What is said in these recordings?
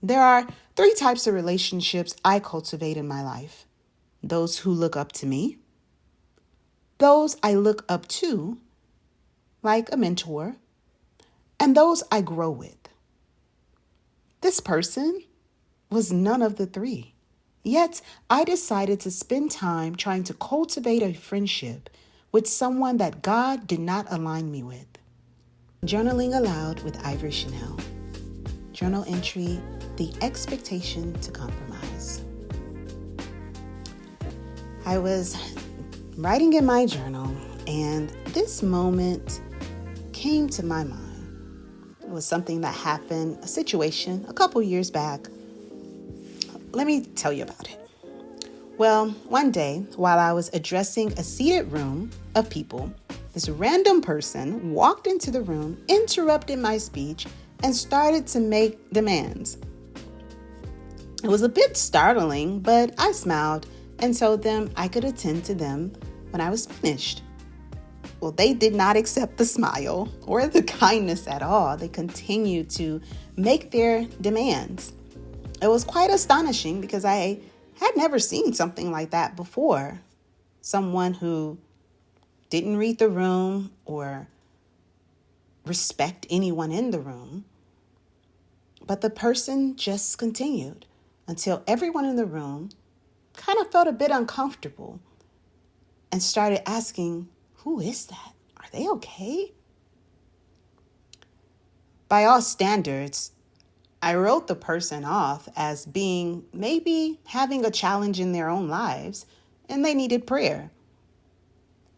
There are 3 types of relationships I cultivate in my life. Those who look up to me, those I look up to, like a mentor, and those I grow with. This person was none of the 3. Yet, I decided to spend time trying to cultivate a friendship with someone that God did not align me with. Journaling Aloud with Ivory Channell. Journal entry, the expectation to compromise. I was writing in my journal, and this moment came to my mind. It was something that happened, a situation a couple years back. Let me tell you about it. Well, one day, while I was addressing a seated room of people, this random person walked into the room, interrupted my speech, and started to make demands. It was a bit startling, but I smiled and told them I could attend to them when I was finished. Well, they did not accept the smile or the kindness at all. They continued to make their demands. It was quite astonishing because I had never seen something like that before. Someone who didn't read the room or respect anyone in the room. But the person just continued until everyone in the room kind of felt a bit uncomfortable and started asking, "Who is that? Are they okay?" By all standards, I wrote the person off as being maybe having a challenge in their own lives and they needed prayer.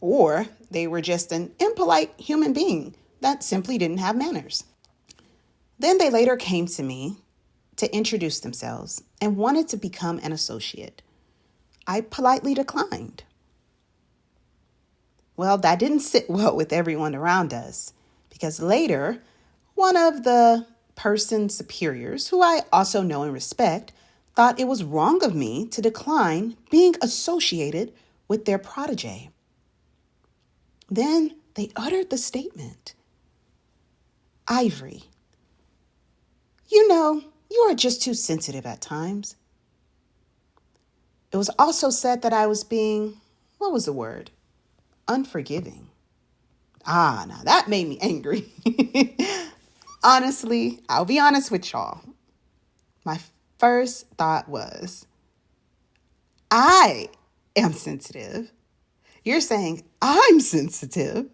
Or they were just an impolite human being that simply didn't have manners. Then they later came to me to introduce themselves and wanted to become an associate. I politely declined. Well, that didn't sit well with everyone around us because later, one of the person's superiors, who I also know and respect, thought it was wrong of me to decline being associated with their protege. Then they uttered the statement, "Ivory, you are just too sensitive at times." It was also said that I was being, what was the word? Unforgiving. Now that made me angry. Honestly, I'll be honest with y'all. My first thought was, I am sensitive. You're saying I'm sensitive.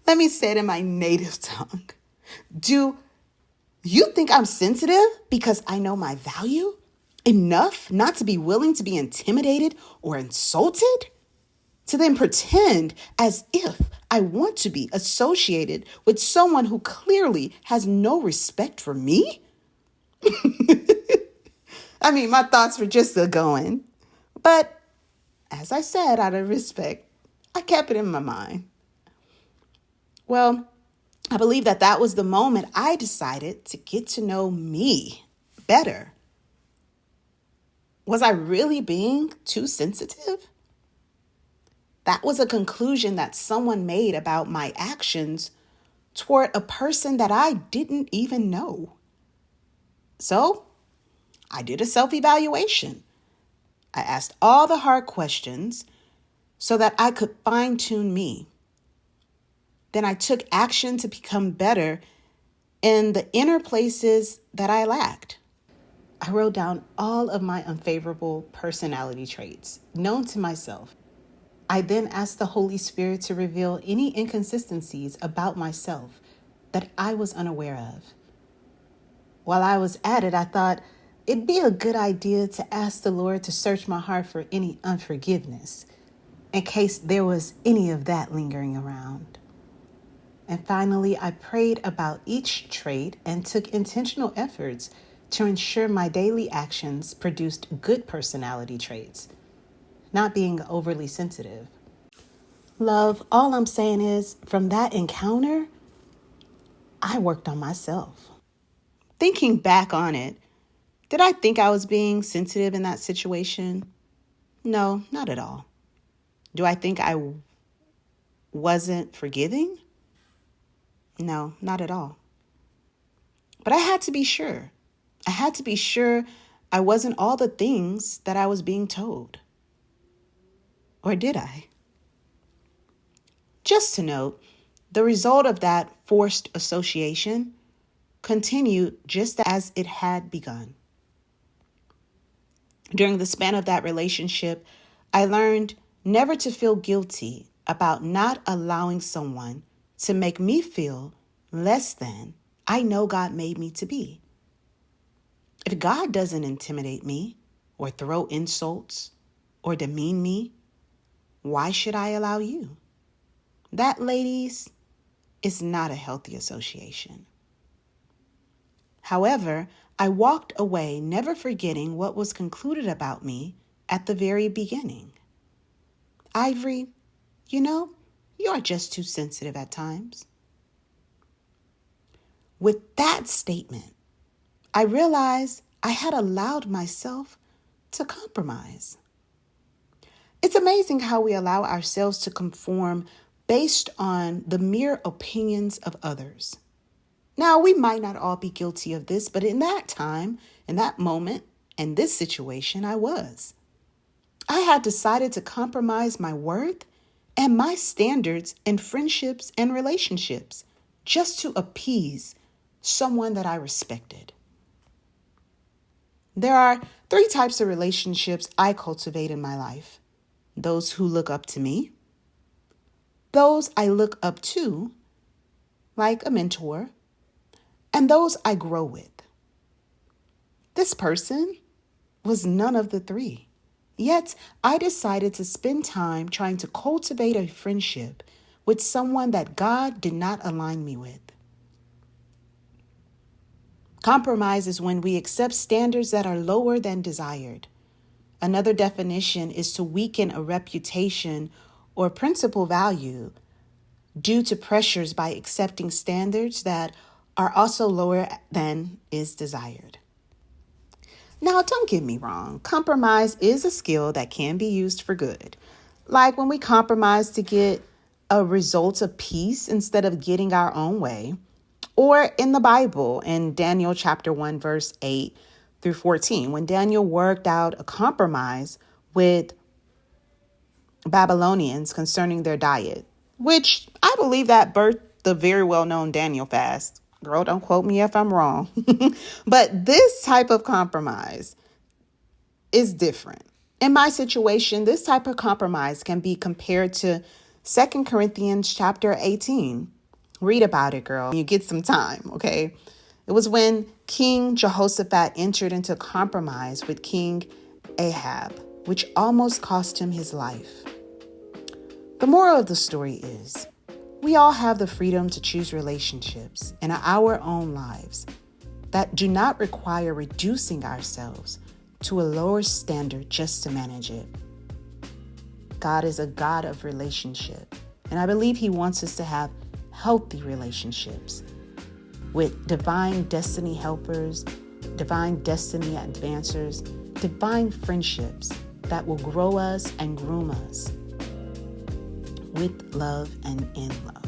Let me say it in my native tongue. Do you think I'm sensitive because I know my value enough not to be willing to be intimidated or insulted? To then pretend as if I want to be associated with someone who clearly has no respect for me? I mean, my thoughts were just going. But as I said, out of respect, I kept it in my mind. Well, I believe that was the moment I decided to get to know me better. Was I really being too sensitive? That was a conclusion that someone made about my actions toward a person that I didn't even know. So I did a self-evaluation. I asked all the hard questions so that I could fine-tune me. Then I took action to become better in the inner places that I lacked. I wrote down all of my unfavorable personality traits known to myself. I then asked the Holy Spirit to reveal any inconsistencies about myself that I was unaware of. While I was at it, I thought it'd be a good idea to ask the Lord to search my heart for any unforgiveness, in case there was any of that lingering around. And finally, I prayed about each trait and took intentional efforts to ensure my daily actions produced good personality traits, not being overly sensitive. Love, all I'm saying is, from that encounter, I worked on myself. Thinking back on it, did I think I was being sensitive in that situation? No, not at all. Do I think I wasn't forgiving? No, not at all. But I had to be sure. I had to be sure I wasn't all the things that I was being told. Or did I? Just to note, the result of that forced association continued just as it had begun. During the span of that relationship, I learned never to feel guilty about not allowing someone to make me feel less than I know God made me to be. If God doesn't intimidate me or throw insults or demean me, why should I allow you? That, ladies, is not a healthy association. However, I walked away never forgetting what was concluded about me at the very beginning. Ivory, you're just too sensitive at times. With that statement, I realized I had allowed myself to compromise. It's amazing how we allow ourselves to conform based on the mere opinions of others. Now, we might not all be guilty of this, but in that time, in that moment, in this situation, I was. I had decided to compromise my worth and my standards in friendships and relationships just to appease someone that I respected. There are 3 types of relationships I cultivate in my life. Those who look up to me, those I look up to, like a mentor, and those I grow with. This person was none of the 3. Yet, I decided to spend time trying to cultivate a friendship with someone that God did not align me with. Compromise is when we accept standards that are lower than desired. Another definition is to weaken a reputation or principal value due to pressures by accepting standards that are also lower than is desired. Now, don't get me wrong. Compromise is a skill that can be used for good. Like when we compromise to get a result of peace instead of getting our own way. Or in the Bible, in Daniel chapter 1, verse 8 through 14, when Daniel worked out a compromise with Babylonians concerning their diet, which I believe that birthed the very well-known Daniel fast. Girl, don't quote me if I'm wrong. But this type of compromise is different. In my situation, this type of compromise can be compared to 2 Corinthians chapter 18. Read about it, girl. You get some time, okay? It was when King Jehoshaphat entered into compromise with King Ahab, which almost cost him his life. The moral of the story is, we all have the freedom to choose relationships in our own lives that do not require reducing ourselves to a lower standard just to manage it. God is a God of relationship, and I believe He wants us to have healthy relationships with divine destiny helpers, divine destiny advancers, divine friendships that will grow us and groom us with love and in love.